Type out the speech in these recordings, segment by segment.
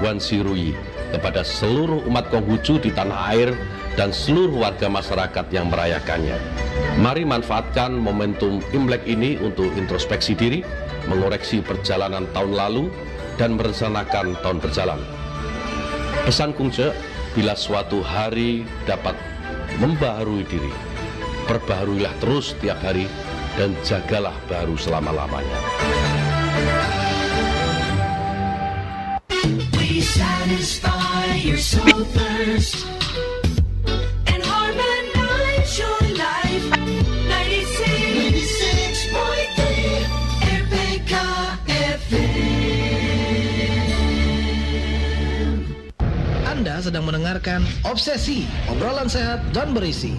Wan Sirui kepada seluruh umat Konghucu di tanah air dan seluruh warga masyarakat yang merayakannya. Mari manfaatkan momentum Imlek ini untuk introspeksi diri, mengoreksi perjalanan tahun lalu, dan merencanakan tahun berjalan. Pesan Kungce, bila suatu hari dapat membaharui diri, perbaharuilah terus tiap hari dan jagalah baru selama-lamanya. We satisfy your soul thirst and harmonize your life. 96.3 RPK FM. Anda sedang mendengarkan Obsesi, obrolan sehat dan berisi.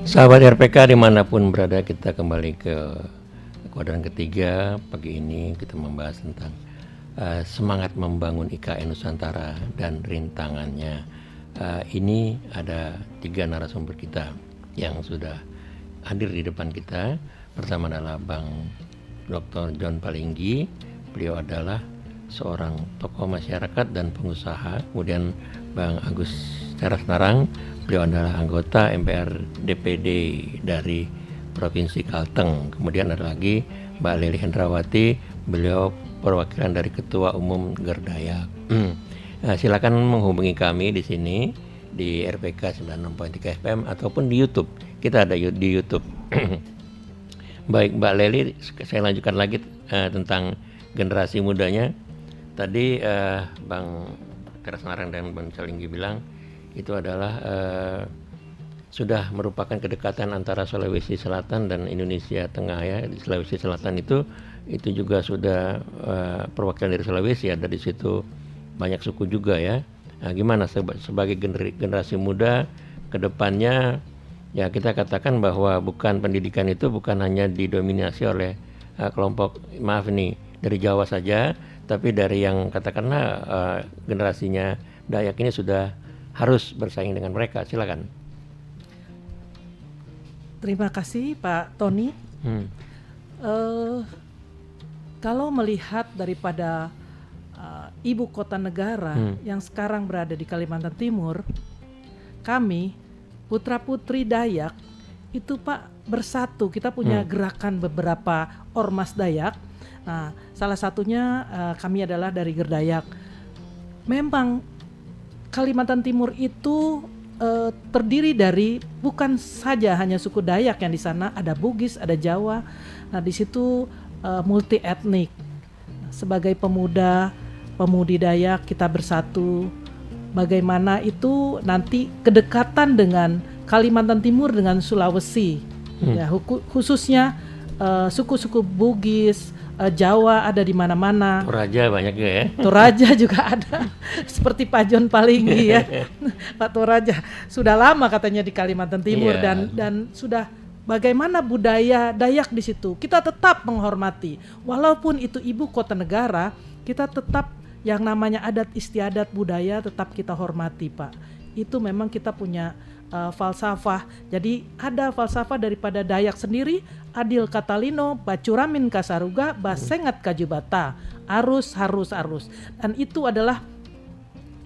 Sahabat RPK dimanapun berada, kita kembali ke kuadran ketiga. Pagi ini kita membahas tentang semangat membangun IKN Nusantara dan rintangannya. Ini ada 3 narasumber kita yang sudah hadir di depan kita. Pertama adalah Bang Dr. John Palinggi. Beliau adalah seorang tokoh masyarakat dan pengusaha. Kemudian Bang Agus Teras Narang, beliau adalah anggota MPR DPD dari Provinsi Kalteng. Kemudian ada lagi Mbak Lely Hendrawati, beliau perwakilan dari Ketua Umum Gerdayak. Silakan menghubungi kami di sini di RPK 96.3 FM ataupun di YouTube. Kita ada di YouTube. Baik Mbak Lely, saya lanjutkan lagi tentang generasi mudanya. Tadi Bang Teras Narang dan Bang Palinggi bilang itu adalah sudah merupakan kedekatan antara Sulawesi Selatan dan Indonesia Tengah ya. Di Sulawesi Selatan itu juga sudah perwakilan dari Sulawesi, ada di situ banyak suku juga ya. Nah, gimana sebagai generasi muda ke depannya, ya kita katakan bahwa pendidikan itu bukan hanya didominasi oleh kelompok, maaf ini dari Jawa saja, tapi dari yang katakanlah generasinya Dayak ini sudah harus bersaing dengan mereka. Silakan. Terima kasih Pak Tony. Kalau melihat daripada ibu kota negara yang sekarang berada di Kalimantan Timur, kami putra-putri Dayak itu Pak bersatu. Kita punya gerakan beberapa ormas Dayak. Nah, salah satunya kami adalah dari Gerdayak. Memang Kalimantan Timur itu terdiri dari bukan saja hanya suku Dayak yang di sana, ada Bugis, ada Jawa. Nah, di situ multi etnik. Sebagai pemudi Dayak kita bersatu. Bagaimana itu nanti kedekatan dengan Kalimantan Timur dengan Sulawesi. Ya, khususnya suku-suku Bugis, Jawa ada di mana-mana. Toraja banyak juga ya. Toraja juga ada, seperti Pak John Palinggi ya. Pak Toraja sudah lama katanya di Kalimantan Timur Iya. dan sudah bagaimana budaya Dayak di situ. Kita tetap menghormati, walaupun itu ibu kota negara, kita tetap yang namanya adat istiadat budaya tetap kita hormati, Pak. Itu memang kita punya falsafah. Jadi ada falsafah daripada Dayak sendiri, adil katalino, bacuramin kasaruga, basengat kajubata, arus. Dan itu adalah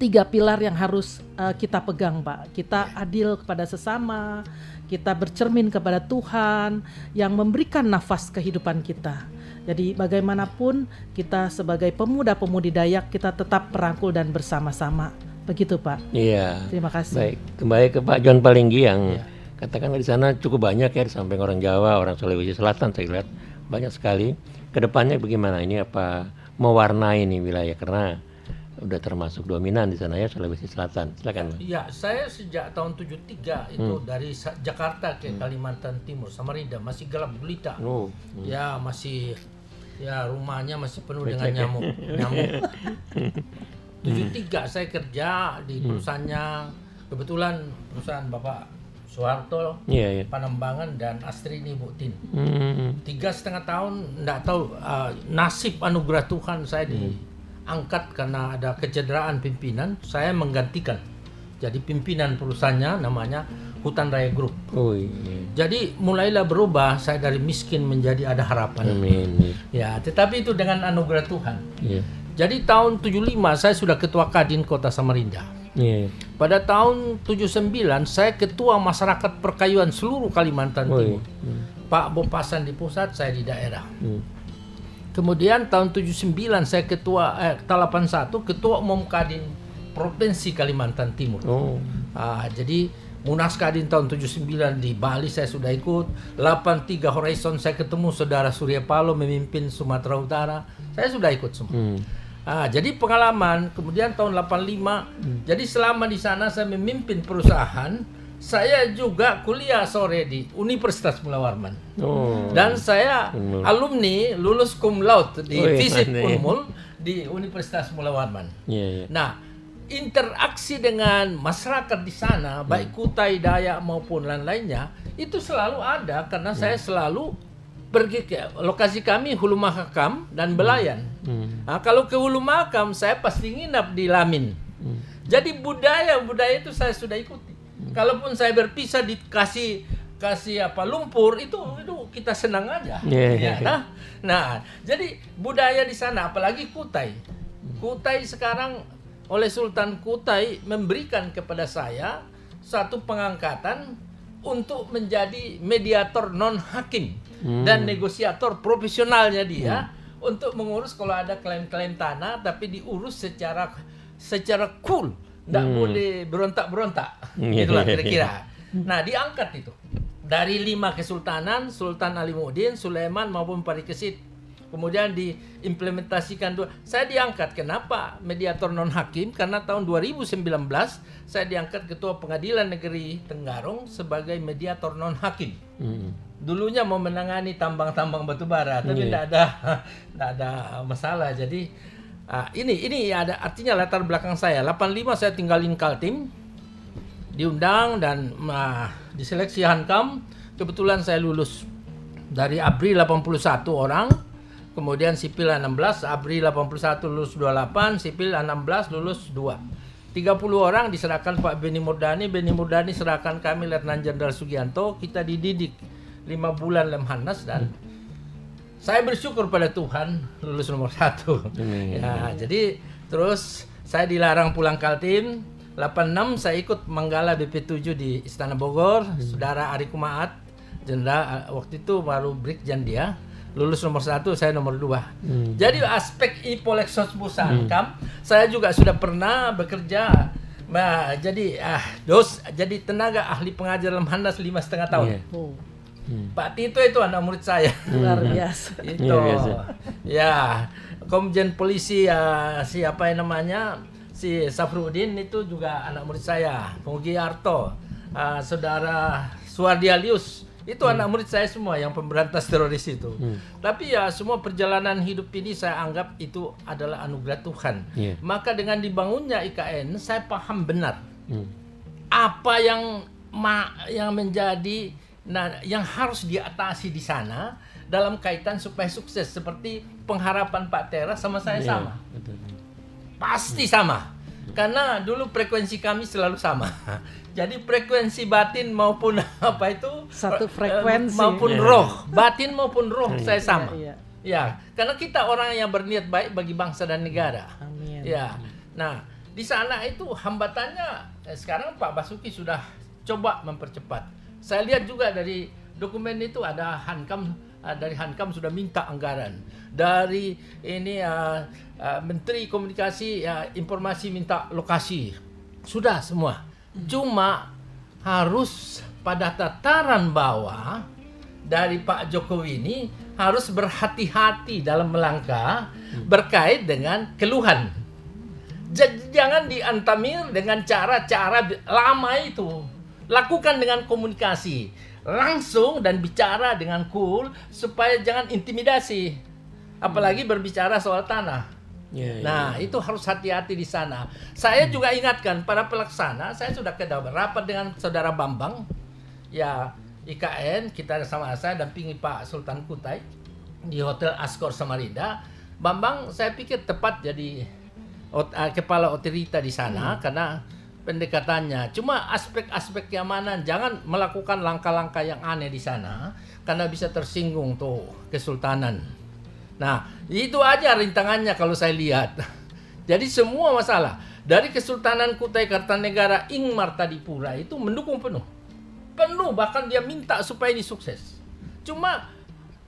3 pilar yang harus kita pegang, Pak. Kita adil kepada sesama, kita bercermin kepada Tuhan yang memberikan nafas kehidupan kita. Jadi bagaimanapun kita sebagai pemuda-pemudi Dayak, kita tetap merangkul dan bersama-sama. Begitu, Pak. Iya. Terima kasih. Baik, kembali ke Pak John Palinggi yang katakanlah di sana cukup banyak ya, sampai orang Jawa, orang Sulawesi Selatan saya lihat banyak sekali. Kedepannya bagaimana ini, apa mewarnai ini wilayah, karena udah termasuk dominan di sana ya, Sulawesi Selatan. Silakan, Pak. Ya, saya sejak tahun 73 itu dari Jakarta ke Kalimantan Timur, Samarinda masih gelap gulita. Ya, masih rumahnya masih penuh dengan nyamuk. 73 saya kerja di perusahaannya, kebetulan perusahaan Bapak Soeharto, Iya. Panembangan dan Astrini Buktin. 3,5 tahun nggak tahu nasib anugerah Tuhan saya diangkat karena ada kecederaan pimpinan, saya menggantikan. Jadi pimpinan perusahaannya namanya Hutan Raya Group. Oh iya. Jadi mulailah berubah, saya dari miskin menjadi ada harapan. Amin. Ya, tetapi itu dengan anugerah Tuhan. Iya. Jadi tahun 75 saya sudah ketua Kadin Kota Samarinda. Iya. Pada tahun 79 saya ketua masyarakat perkayuan seluruh Kalimantan Timur. Pak Bopasan di pusat, saya di daerah. Kemudian tahun 79 saya ketua 81 ketua umum Kadin Provinsi Kalimantan Timur. Jadi Munas Kadin tahun 79 di Bali saya sudah ikut. 83 Horizon saya ketemu saudara Surya Paloh memimpin Sumatera Utara. Saya sudah ikut semua. Jadi pengalaman. Kemudian tahun 85. Jadi selama di sana saya memimpin perusahaan. Saya juga kuliah sore di Universitas Mula Warman. Dan saya alumni lulus cum laude di FISIP Unmul di Universitas Mula Warman. Nah, interaksi dengan masyarakat di sana, baik Kutai, Dayak maupun lain-lainnya, itu selalu ada karena saya selalu pergi ke lokasi kami Hulu Mahakam dan Belayan. Kalau ke Hulu Mahakam saya pasti nginap di Lamin. Jadi budaya itu saya sudah ikuti. Kalaupun saya berpisah dikasih lumpur itu kita senang aja. Nah, jadi budaya di sana apalagi Kutai. Kutai sekarang oleh Sultan Kutai memberikan kepada saya satu pengangkatan untuk menjadi mediator non-hakim dan negosiator profesionalnya dia untuk mengurus kalau ada klaim-klaim tanah tapi diurus secara cool, nggak boleh berontak-berontak, gitulah kira-kira. Nah, diangkat itu dari 5 kesultanan, Sultan Alimuddin, Sulaiman maupun Parikesit. Kemudian diimplementasikan saya diangkat. Kenapa mediator non hakim? Karena tahun 2019 saya diangkat ketua Pengadilan Negeri Tenggarong sebagai mediator non hakim. Dulunya mau menangani tambang-tambang batu bara, tapi tidak ada masalah. Jadi ini ada artinya latar belakang saya. 85 saya tinggalin Kaltim, diundang dan diseleksi Hankam. Kebetulan saya lulus dari ABRI 81 orang. Kemudian sipil 16, ABRI 81 lulus 28, sipil 16 lulus 2. 30 orang diserahkan Pak Beni Murdani serahkan kami Letnan Jenderal Sugianto, kita dididik 5 bulan Lemhanas dan saya bersyukur pada Tuhan lulus nomor 1. Ya, jadi terus saya dilarang pulang Kaltim. 86 saya ikut Manggala BP7 di Istana Bogor, Saudara Ari Kumaat, Jenderal waktu itu baru Brigjen dia. Lulus nomor 1, saya nomor 2. Jadi aspek Ipolexos Busankam, saya juga sudah pernah bekerja. Jadi tenaga ahli pengajar Lemhanas 5,5 tahun. Pak Tito itu anak murid saya. Luar biasa. Itu. Ya, Komjen Polisi siapa yang namanya? Si Safrudin itu juga anak murid saya. Punggi Arto, Saudara Suardi Alius. Itu anak murid saya semua yang pemberantas teroris itu. Tapi ya semua perjalanan hidup ini saya anggap itu adalah anugerah Tuhan. Iya. Maka dengan dibangunnya IKN, saya paham benar apa yang menjadi yang harus diatasi di sana dalam kaitan supaya sukses, seperti pengharapan Pak Tera sama saya sama. Betul. Pasti sama. Karena dulu frekuensi kami selalu sama. Jadi frekuensi batin maupun apa itu Satu frekuensi. maupun roh, batin maupun roh saya sama. Iya. Ya, karena kita orang yang berniat baik bagi bangsa dan negara. Amin. Ya. Nah, di sana itu hambatannya sekarang Pak Basuki sudah coba mempercepat. Saya lihat juga dari dokumen itu ada Hankam, dari Hankam sudah minta anggaran. Dari ini Menteri Komunikasi Informasi minta lokasi. Sudah semua. Cuma harus pada tataran bawah dari Pak Jokowi ini harus berhati-hati dalam melangkah berkait dengan keluhan. Jangan diantamir dengan cara-cara lama itu. Lakukan dengan komunikasi langsung dan bicara dengan cool supaya jangan intimidasi. Apalagi berbicara soal tanah. Ya, Nah, itu harus hati-hati di sana. Saya juga ingatkan para pelaksana, saya sudah rapat dengan Saudara Bambang. Ya, IKN kita sama saya dampingi Pak Sultan Kutai di Hotel Ascor Samarinda. Bambang saya pikir tepat jadi kepala otorita di sana karena pendekatannya. Cuma aspek-aspek keamanan, jangan melakukan langkah-langkah yang aneh di sana karena bisa tersinggung tuh kesultanan. Nah, itu aja rintangannya kalau saya lihat. Jadi semua masalah dari Kesultanan Kutai Kartanegara Ingmar Tadipura itu mendukung penuh. Penuh, bahkan dia minta supaya ini sukses. Cuma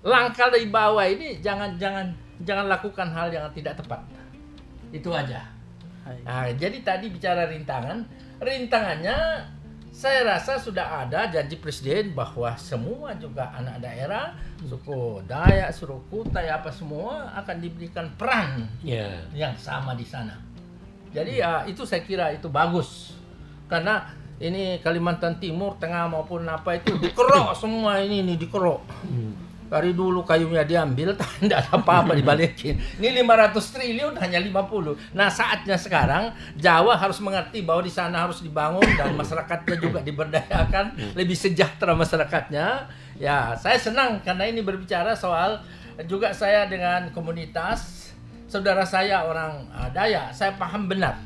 langkah dari bawah ini jangan lakukan hal yang tidak tepat. Itu aja. Nah, jadi tadi bicara rintangannya saya rasa sudah ada janji Presiden bahwa semua juga anak daerah, suku Dayak, suku Kutai, apa semua akan diberikan peran yang sama di sana. Jadi itu saya kira itu bagus. Karena ini Kalimantan Timur, Tengah maupun apa itu dikerok semua ini dikerok. Dari dulu kayunya diambil, tidak ada apa-apa dibalikin. Ini 500 triliun hanya 50. Nah, saatnya sekarang Jawa harus mengerti bahwa di sana harus dibangun dan masyarakatnya juga diberdayakan, lebih sejahtera masyarakatnya. Ya, saya senang karena ini berbicara soal juga saya dengan komunitas saudara saya orang Dayak, saya paham benar.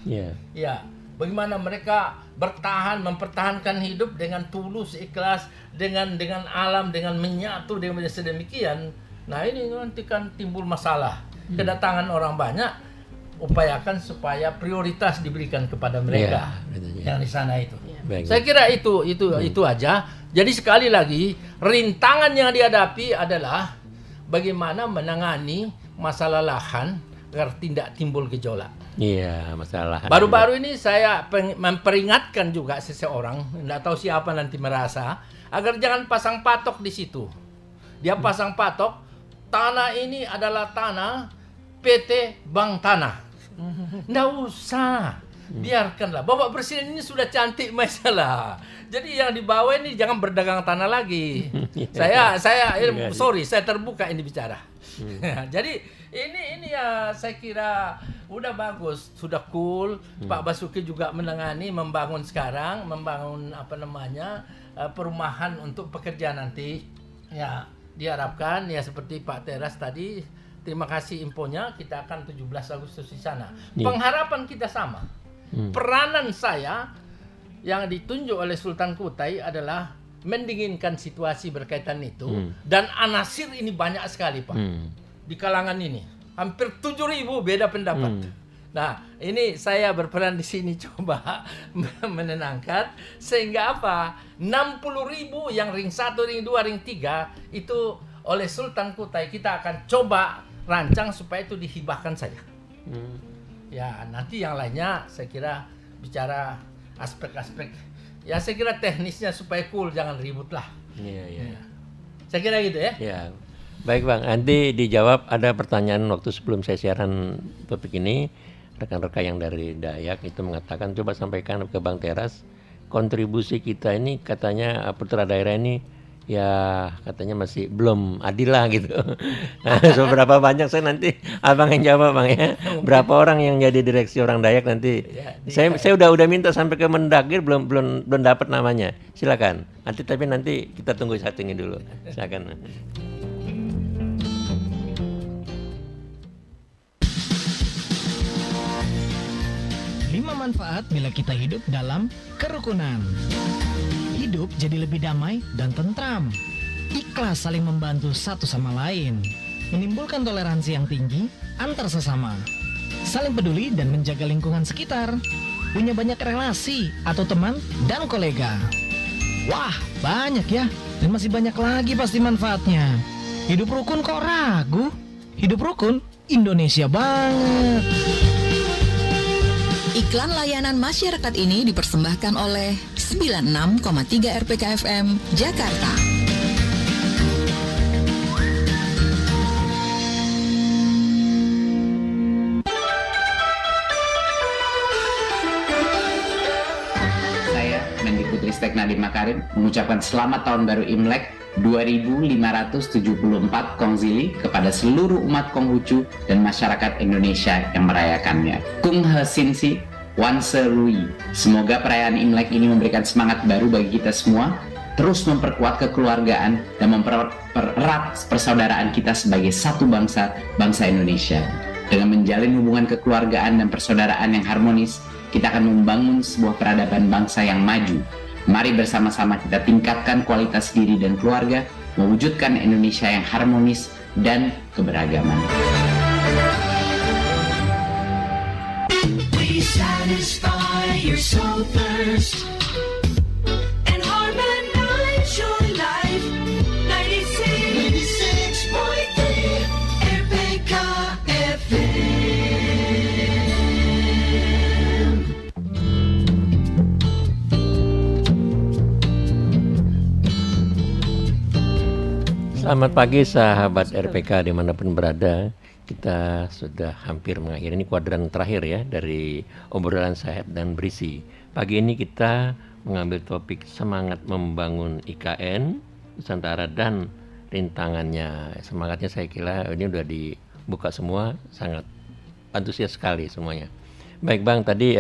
Ya, bagaimana mereka bertahan, mempertahankan hidup dengan tulus, ikhlas, dengan alam, dengan menyatu dengan sedemikian. Nah, ini nanti kan timbul masalah. Kedatangan orang banyak, upayakan supaya prioritas diberikan kepada mereka yang di sana itu. Saya kira itu aja. Jadi sekali lagi, rintangan yang dihadapi adalah bagaimana menangani masalah lahan agar tidak timbul gejolak. Iya, masalah. Baru-baru ini saya memperingatkan juga seseorang, tidak tahu siapa nanti merasa, agar jangan pasang patok di situ. Dia pasang patok, tanah ini adalah tanah PT Bank Tanah. Nggak usah, biarkanlah. Bapak Presiden ini sudah cantik masalah. Jadi yang di bawah ini jangan berdagang tanah lagi. saya terbuka ini bicara. Jadi ini ya saya kira udah bagus, sudah cool. Pak Basuki juga menangani, membangun perumahan untuk pekerja nanti. Ya, diharapkan ya seperti Pak Teras tadi. Terima kasih infonya, kita akan 17 Agustus di sana. Pengharapan kita sama. Peranan saya yang ditunjuk oleh Sultan Kutai adalah mendinginkan situasi berkaitan itu. Dan anasir ini banyak sekali, Pak. Di kalangan ini hampir 7.000 beda pendapat. Nah, ini saya berperan di sini coba menenangkan sehingga apa? 60.000 yang ring 1, ring 2, ring 3 itu oleh Sultan Kutai kita akan coba rancang supaya itu dihibahkan saja. Ya, nanti yang lainnya saya kira bicara aspek-aspek. Ya, saya kira teknisnya supaya cool, jangan ribut lah. Iya. Saya kira gitu ya. Ya. Baik Bang, nanti dijawab. Ada pertanyaan waktu sebelum saya siaran topik ini, rekan-rekan yang dari Dayak itu mengatakan, coba sampaikan ke Bang Teras, kontribusi kita ini katanya putra daerah ini ya katanya masih belum adil lah gitu. Nah, seberapa banyak saya nanti abang yang jawab bang ya. Berapa orang yang jadi direksi orang Dayak nanti? Saya udah minta sampai ke Mendagri belum dapat namanya. Silakan. Nanti kita tunggu satu ini dulu. Silakan. Lima manfaat bila kita hidup dalam kerukunan. Hidup jadi lebih damai dan tentram. Ikhlas saling membantu satu sama lain. Menimbulkan toleransi yang tinggi antar sesama. Saling peduli dan menjaga lingkungan sekitar. Punya banyak relasi atau teman dan kolega. Wah, banyak ya. Dan masih banyak lagi pasti manfaatnya. Hidup rukun kok ragu? Hidup rukun Indonesia banget. Iklan layanan masyarakat ini dipersembahkan oleh 96,3 RPK FM Jakarta. Saya Mendikbudristek Nadiem Makarim mengucapkan selamat tahun baru Imlek 2574 Kongzili kepada seluruh umat Konghucu dan masyarakat Indonesia yang merayakannya. Kung He Sin Si, Wan Se Rui. Semoga perayaan Imlek ini memberikan semangat baru bagi kita semua, terus memperkuat kekeluargaan dan mempererat persaudaraan kita sebagai satu bangsa, bangsa Indonesia. Dengan menjalin hubungan kekeluargaan dan persaudaraan yang harmonis, kita akan membangun sebuah peradaban bangsa yang maju. Mari bersama-sama kita tingkatkan kualitas diri dan keluarga, mewujudkan Indonesia yang harmonis dan keberagaman. We satisfy your soul thirst and harmonize your life. 96.3 RPK FM. Selamat pagi sahabat RPK dimanapun berada. Kita sudah hampir mengakhiri ini kuadran terakhir ya dari obrolan sehat dan berisi. Pagi ini kita mengambil topik semangat membangun IKN Nusantara dan rintangannya. Semangatnya saya kira ini udah dibuka semua, sangat antusias sekali semuanya. Baik Bang, tadi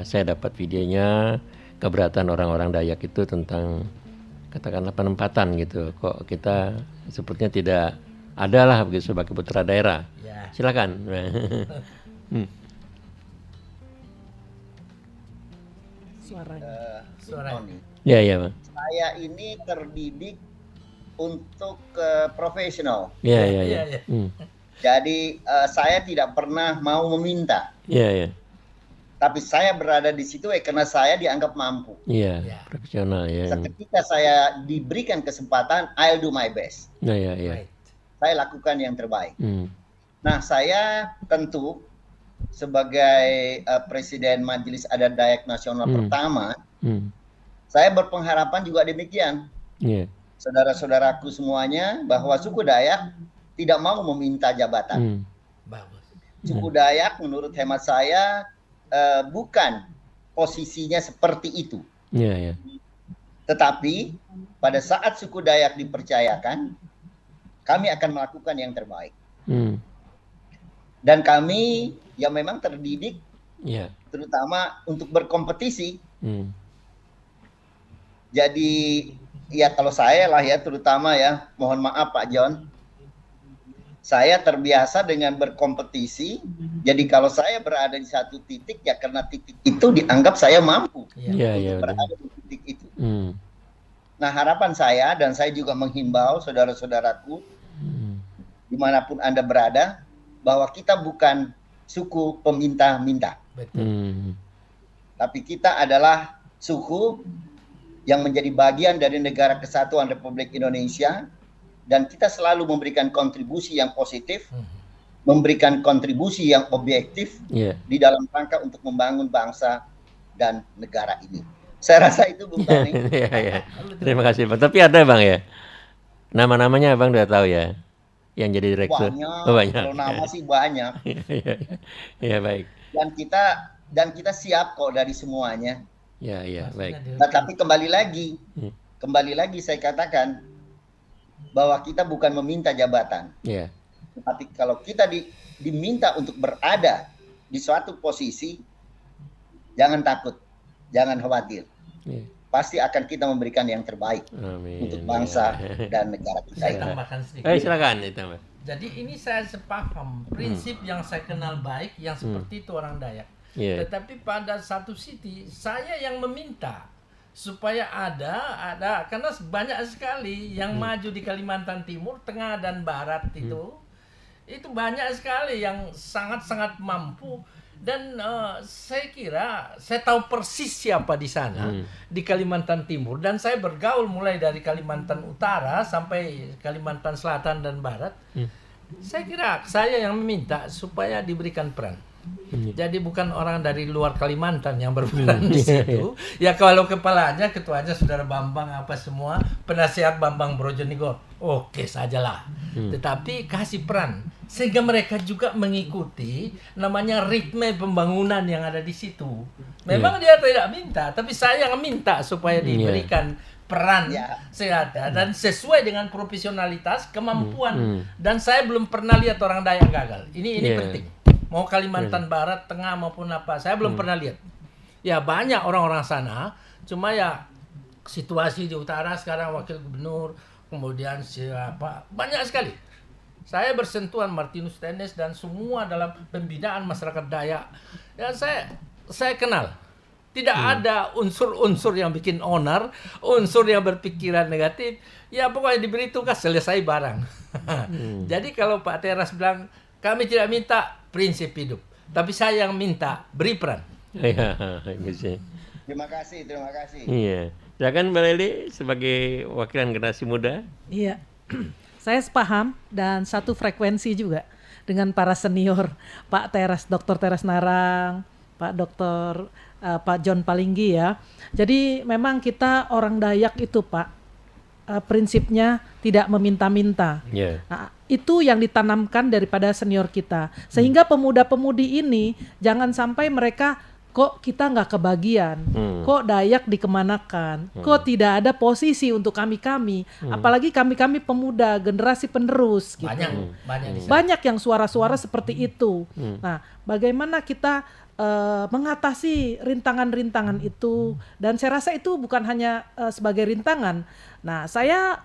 saya dapat videonya keberatan orang-orang Dayak itu tentang katakanlah penempatan gitu. Kok kita sepertinya tidak ada lah begitu sebagai putra daerah. Ya. Silakan. Suara. Ya ya Bang. Saya ini terdidik untuk profesional. Ya ya ya. Ya. Jadi saya tidak pernah mau meminta. Ya ya. Tapi saya berada di situ karena saya dianggap mampu. Iya, Ya. profesional ya. Ketika saya diberikan kesempatan, I'll do my best. Nah, ya ya. Right. Saya lakukan yang terbaik. Hmm. Nah, saya tentu sebagai Presiden Majelis Adat Dayak Nasional pertama, saya berpengharapan juga demikian. Iya. Saudara-saudaraku semuanya bahwa suku Dayak tidak mau meminta jabatan. Bagus. Suku Dayak menurut hemat saya bukan posisinya seperti itu. Iya ya. Tetapi pada saat suku Dayak dipercayakan, kami akan melakukan yang terbaik. Dan kami yang memang terdidik, Iya. terutama untuk berkompetisi. Jadi ya kalau saya lah ya terutama ya, mohon maaf Pak John, saya terbiasa dengan berkompetisi. Jadi kalau saya berada di satu titik ya karena titik itu dianggap saya mampu Iya ya. untuk berada di titik itu. Hmm. Nah harapan saya dan saya juga menghimbau saudara-saudaraku dimanapun Anda berada bahwa kita bukan suku peminta-minta, tapi kita adalah suku yang menjadi bagian dari Negara Kesatuan Republik Indonesia. Dan kita selalu memberikan kontribusi yang positif, memberikan kontribusi yang objektif di dalam rangka untuk membangun bangsa dan negara ini. Saya rasa itu Bung Tony. Ya. Terima kasih Bang. Tapi ada Bang ya? Nama-namanya Bang udah tahu ya? Yang jadi direktur? Banyak, Banyak. kalau nama sih banyak. Iya baik. Dan kita siap kok dari semuanya. Ya baik. Nah, tapi kembali lagi saya katakan, bahwa kita bukan meminta jabatan. Iya. Tapi kalau kita diminta untuk berada di suatu posisi, jangan takut, jangan khawatir. Iya. Pasti akan kita memberikan yang terbaik Amin. untuk bangsa Ya. dan negara kita Saya ini. tambahkan sedikit. Silakan ditambah. Jadi ini saya sepaham prinsip yang saya kenal baik yang seperti itu orang Dayak. Iya. Tetapi pada satu sisi saya yang meminta supaya ada karena banyak sekali yang maju di Kalimantan Timur, Tengah dan Barat itu banyak sekali yang sangat-sangat mampu dan saya kira saya tahu persis siapa di sana di Kalimantan Timur dan saya bergaul mulai dari Kalimantan Utara sampai Kalimantan Selatan dan Barat. Saya kira saya yang meminta supaya diberikan peran. Jadi bukan orang dari luar Kalimantan yang berperan di situ. Ya kalau kepalanya, ketuanya Saudara Bambang apa semua, penasihat Bambang Brojonegoro, oke sajalah. Tetapi kasih peran sehingga mereka juga mengikuti namanya ritme pembangunan yang ada di situ. Memang dia tidak minta, tapi saya yang minta supaya diberikan peran seada dan sesuai dengan profesionalitas, kemampuan. Dan saya belum pernah lihat orang Dayak gagal. Ini penting. Mau Kalimantan Barat, Tengah maupun apa, saya belum pernah lihat. Ya banyak orang-orang sana, cuma ya situasi di utara sekarang wakil gubernur, kemudian siapa, banyak sekali. Saya bersentuhan Martinus Tenes dan semua dalam pembinaan masyarakat Dayak. Ya saya kenal. Tidak ada unsur-unsur yang bikin onar, unsur yang berpikiran negatif. Ya pokoknya diberi tugas selesai barang. Jadi kalau Pak Teras bilang kami tidak minta prinsip hidup, tapi saya yang minta beri peran. Iya, Terima kasih. iya. Silakan Mbak Leli sebagai wakilan generasi muda. Iya, saya sepaham dan satu frekuensi juga dengan para senior, Pak Teras, Dr. Teras Narang, Pak John Palinggi ya. Jadi memang kita orang Dayak itu Pak, prinsipnya tidak meminta-minta. Yeah. Nah, itu yang ditanamkan daripada senior kita. Sehingga pemuda-pemudi ini jangan sampai mereka kok kita nggak kebagian, kok Dayak dikemanakan, kok tidak ada posisi untuk kami-kami, apalagi kami-kami pemuda, generasi penerus. Gitu. Banyak yang suara-suara seperti itu. Nah, bagaimana kita mengatasi rintangan-rintangan itu, dan saya rasa itu bukan hanya sebagai rintangan. Nah, saya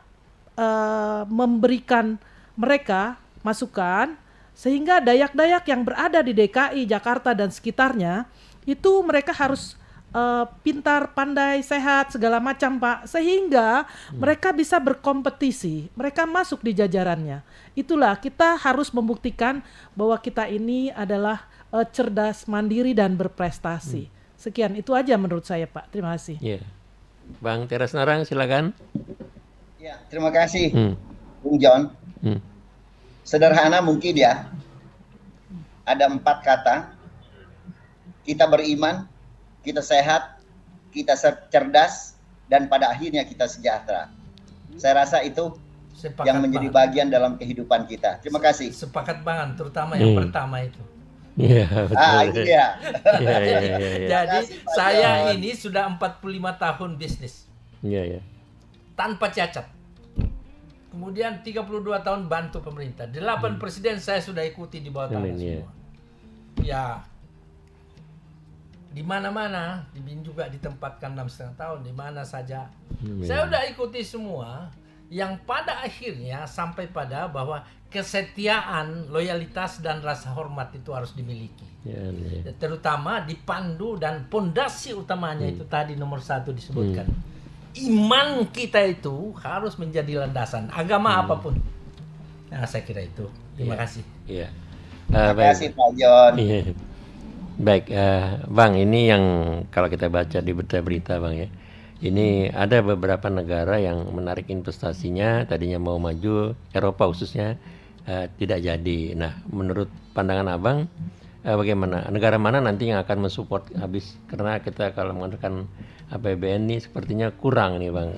memberikan mereka masukan sehingga Dayak-Dayak yang berada di DKI, Jakarta dan sekitarnya itu mereka harus pintar, pandai, sehat, segala macam Pak, sehingga mereka bisa berkompetisi, mereka masuk di jajarannya. Itulah kita harus membuktikan bahwa kita ini adalah cerdas, mandiri dan berprestasi. Sekian, itu aja menurut saya Pak. Terima kasih. Yeah. Bang Teras Narang silakan. Ya, terima kasih Bung John. Sederhana mungkin ya. Ada 4 kata. Kita beriman, kita sehat, kita cerdas, dan pada akhirnya kita sejahtera. Saya rasa itu yang menjadi bagian dalam kehidupan kita. Terima kasih. Sepakat banget, terutama yang pertama itu. Iya, betul. Itu dia. Jadi saya ini sudah 45 tahun bisnis. Iya. Tanpa cacat. Kemudian 32 tahun bantu pemerintah. 8 presiden saya sudah ikuti di bawah tangan semua. Ya, di mana-mana, juga ditempatkan 6,5 tahun, di mana saja. Saya udah ikuti semua, yang pada akhirnya sampai pada bahwa kesetiaan, loyalitas dan rasa hormat itu harus dimiliki. Terutama dipandu dan pondasi utamanya itu tadi nomor 1 disebutkan. Iman kita itu harus menjadi landasan agama apapun. Nah, saya kira itu. Terima kasih. Iya. Terima kasih Pak John. Iya. Baik, Bang, ini yang kalau kita baca di berita-berita Bang ya, ini ada beberapa negara yang menarik investasinya, tadinya mau maju, Eropa khususnya, tidak jadi. Nah, menurut pandangan Abang, bagaimana? Negara mana nanti yang akan mensupport habis? Karena kita kalau menggunakan APBN ini sepertinya kurang nih Bang.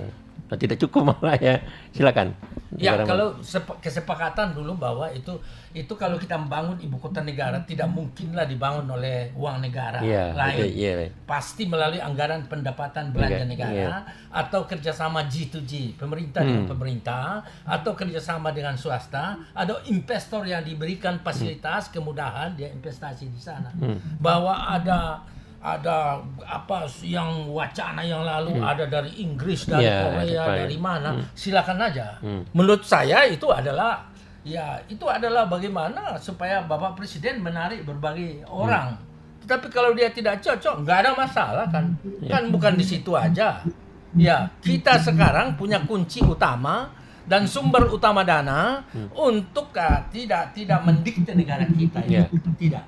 Tidak cukup malah ya. Silakan. Ya, Negara kalau kesepakatan dulu bahwa itu kalau kita membangun ibu kota negara tidak mungkinlah dibangun oleh uang negara Iya, lain. betul, iya. Pasti melalui anggaran pendapatan belanja negara Iya. atau kerjasama G2G, pemerintah dengan pemerintah, atau kerjasama dengan swasta, atau investor yang diberikan fasilitas kemudahan dia investasi di sana. Bahwa ada apa yang wacana yang lalu ada dari Inggris, dari Ya, Korea, Jepang. dari mana, silakan aja. Menurut saya itu adalah bagaimana supaya Bapak Presiden menarik berbagai orang. Tetapi kalau dia tidak cocok, nggak ada masalah kan. Kan bukan di situ aja. Ya, kita sekarang punya kunci utama dan sumber utama dana untuk tidak mendikte negara kita. Ya. Tidak.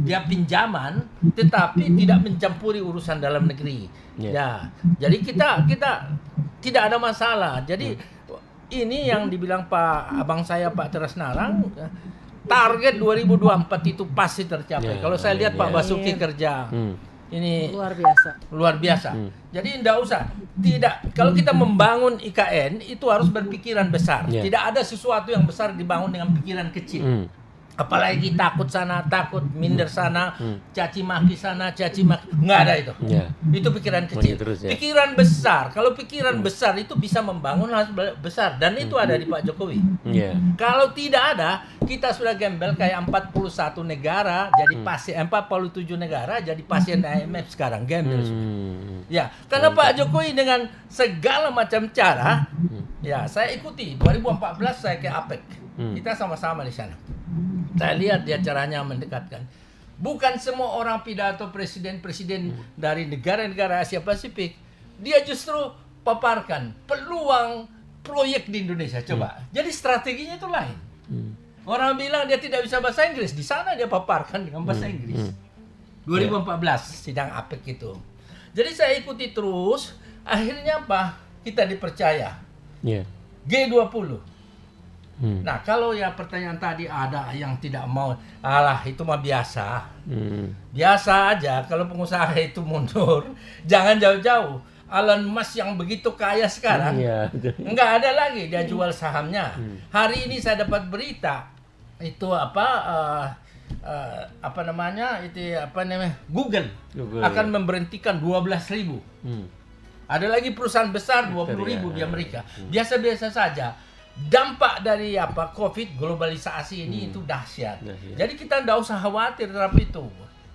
Dia pinjaman, tetapi tidak mencampuri urusan dalam negeri. Ya, jadi kita tidak ada masalah. Jadi ini yang dibilang abang saya Pak Teras Narang, target 2024 itu pasti tercapai. Kalau saya lihat Pak Basuki kerja, ini luar biasa. Jadi tidak usah. Kalau kita membangun IKN itu harus berpikiran besar. Tidak ada sesuatu yang besar dibangun dengan pikiran kecil. Apalagi takut sana, takut minder sana, caci maki sana, caci maki. Nggak ada itu. Itu pikiran kecil. Pikiran besar. Kalau pikiran besar itu bisa membangun hal besar. Dan itu ada di Pak Jokowi. Kalau tidak ada, kita sudah gembel kayak 41 negara jadi pasien, 47 negara jadi pasien IMF sekarang. Gembel sudah. Ya, karena Pak Jokowi dengan segala macam cara, ya saya ikuti. 2014 saya ke APEC. Kita sama-sama di sana. Saya lihat dia caranya mendekatkan. Bukan semua orang pidato presiden-presiden dari negara-negara Asia Pasifik, dia justru paparkan peluang proyek di Indonesia. Coba. Jadi strateginya itu lain. Orang bilang dia tidak bisa bahasa Inggris, di sana dia paparkan dengan bahasa Inggris. 2014 sidang APEC itu. Jadi saya ikuti terus, akhirnya apa? Kita dipercaya. G20. Nah, kalau ya pertanyaan tadi ada yang tidak mau, alah itu mah biasa. Biasa aja kalau pengusaha itu mundur. Jangan jauh-jauh. Elon Musk yang begitu kaya sekarang, nggak ada lagi dia jual sahamnya. Hari ini saya dapat berita itu Google akan memberhentikan 12.000. Ada lagi perusahaan besar 20.000 di Amerika. Biasa-biasa saja. Dampak dari COVID globalisasi ini itu dahsyat. Jadi kita tidak usah khawatir terhadap itu.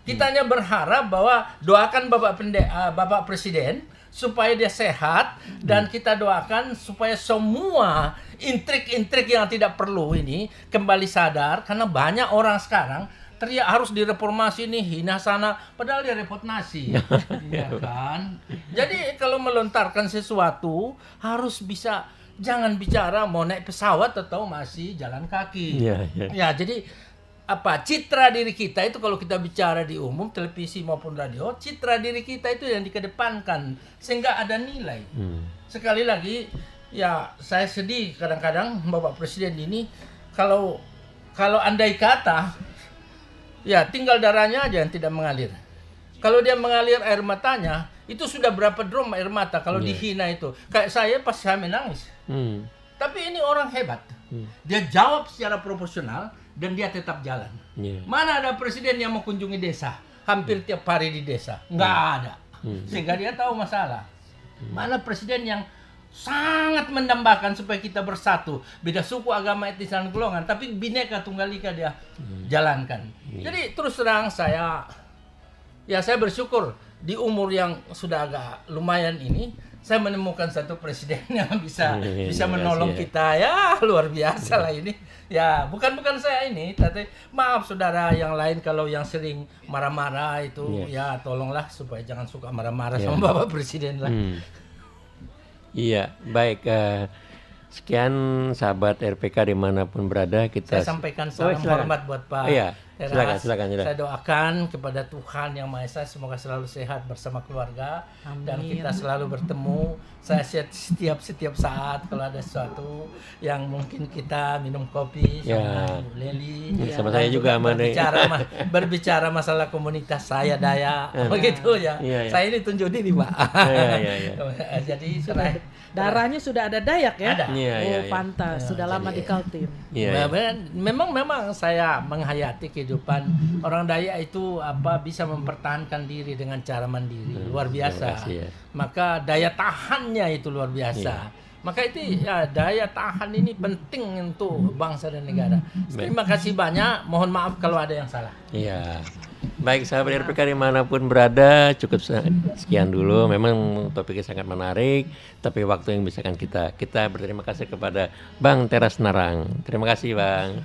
Kita hanya berharap bahwa doakan Bapak Presiden supaya dia sehat dan kita doakan supaya semua intrik-intrik yang tidak perlu ini kembali sadar, karena banyak orang sekarang teriak harus direformasi nih, hina sana, padahal dia repot nasi. Ya kan? Jadi kalau melontarkan sesuatu harus bisa. Jangan bicara mau naik pesawat atau masih jalan kaki. Ya, jadi citra diri kita itu kalau kita bicara di umum, televisi maupun radio, citra diri kita itu yang dikedepankan sehingga ada nilai. Sekali lagi, ya saya sedih kadang-kadang Bapak Presiden ini kalau andai kata, ya tinggal darahnya aja yang tidak mengalir. Kalau dia mengalir air matanya, itu sudah berapa drum air mata kalau dihina itu. Kayak saya pas saya menangis. Tapi ini orang hebat. Dia jawab secara proporsional dan dia tetap jalan. Mana ada presiden yang mengunjungi desa? Hampir tiap hari di desa. Nggak ada. Sehingga dia tahu masalah. Mana presiden yang sangat mendambakan supaya kita bersatu. Beda suku, agama, etnis, dan golongan. Tapi Bhinneka Tunggal Ika dia jalankan. Jadi terus terang saya bersyukur di umur yang sudah agak lumayan ini, saya menemukan satu presiden yang bisa menolong kita. Ya luar biasa lah ini. Ya bukan saya ini, tapi maaf saudara yang lain kalau yang sering marah-marah itu, ya tolonglah supaya jangan suka marah-marah sama Bapak Presiden lah. Iya, baik. Sekian sahabat RPK dimanapun berada, kita saya sampaikan salam hormat buat Pak Teras. Silakan. Saya doakan kepada Tuhan Yang Maha Esa semoga selalu sehat bersama keluarga. Amin. Dan kita selalu bertemu. Saya setiap saat kalau ada sesuatu yang mungkin kita minum kopi sama Bu Leli. Sama saya juga berbicara masalah komunitas saya Dayak begitu ya. Saya ini tunjuk diri, Pak. Jadi Darahnya sudah ada Dayak ya? Ada. Pantas. Sudah lama di Kaltim. Memang saya menghayati kehidupan orang Dayak itu bisa mempertahankan diri dengan cara mandiri, luar biasa. Maka daya tahannya itu luar biasa. Maka itu daya tahan ini penting untuk bangsa dan negara. Terima kasih banyak. Mohon maaf kalau ada yang salah. Iya. Baik, sahabat RPK dimanapun berada, cukup sekian dulu. Memang topiknya sangat menarik, tapi waktu yang misalkan kita berterima kasih kepada Bang Teras Narang. Terima kasih, Bang.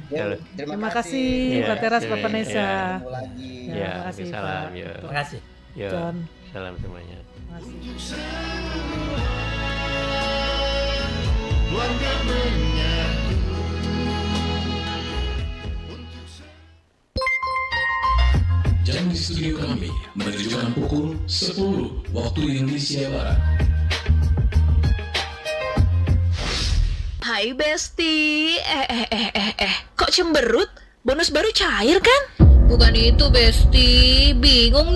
Terima kasih Pak Teras, Pak Vanessa. Terima kasih. Salam. Terima kasih. John. Salam semuanya. Terima kasih. Keluarga menyatu. Jam di studio kami menunjukkan pukul 10 waktu Indonesia Barat. Hai Besti. Kok cemberut? Bonus baru cair kan? Bukan itu Besti, bingung nih.